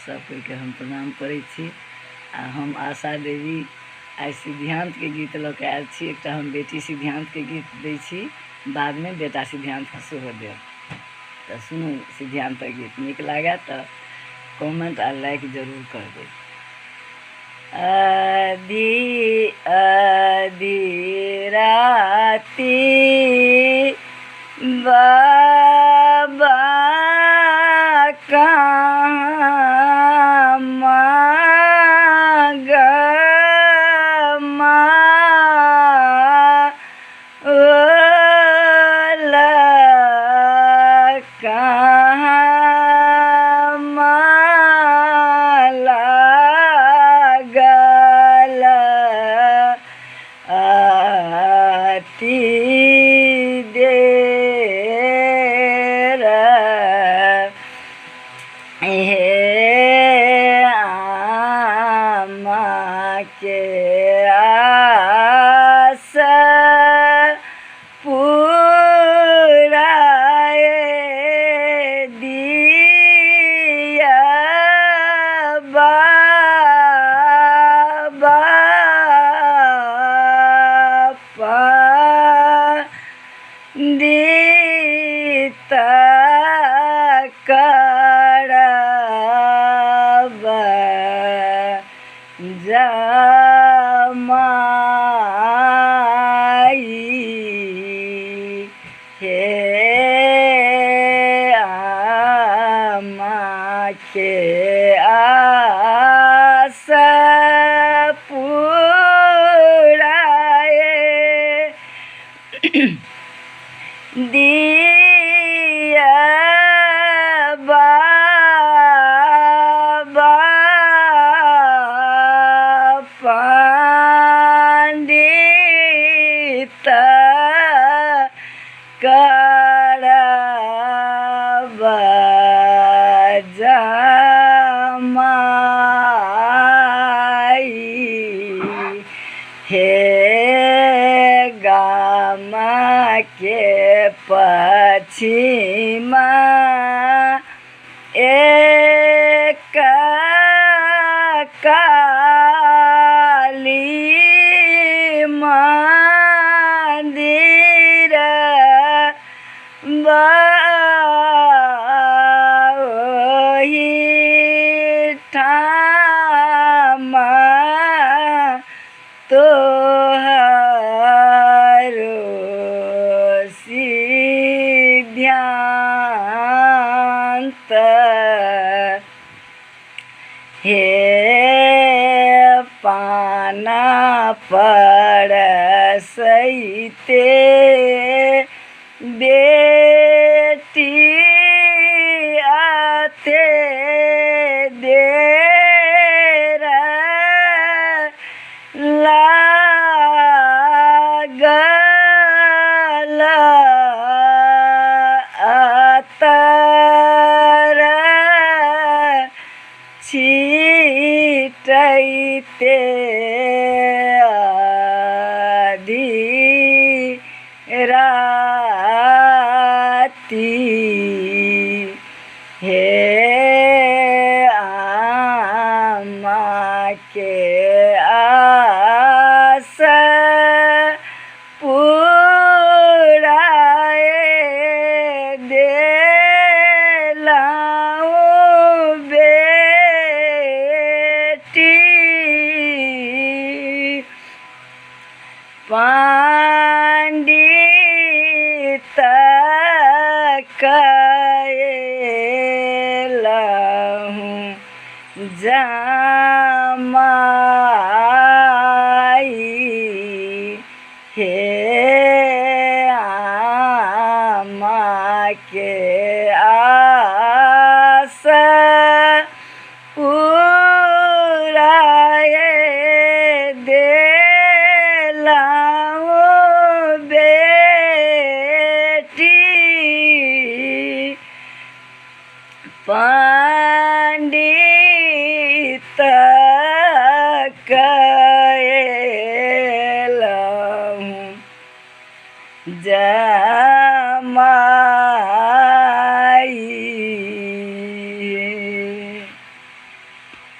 सब कोई के हम प्रणाम करै छी। आ हम आशा देवी आइ सिद्धांत के गीत लऽ के आयल छी। एकटा हम बेटी सिद्धांत के गीत दै छी, बाद में बेटा सिद्धांत के सेहो देब। तऽ सुनू सिद्धांत के गीत, नीक लागे तऽ कमेंट आ लाइक जरूर करबै। आधी आधी राती बाबा के आस पुराए दिया बाबा पंडित करबा जमाई हे आमा के आस पुराए दिया बाबा पंडित करबा जमाई हे गाम के पछिमा एक काली मंदिर ओही ठाम तोहरो सिद्धांत हे पाना परसैते बेटी आते देर लागल अतर छिटैते आधी राती हे आमा के आस पुराए देलहुँ बेटी पंडित कएलहुँ जमाई।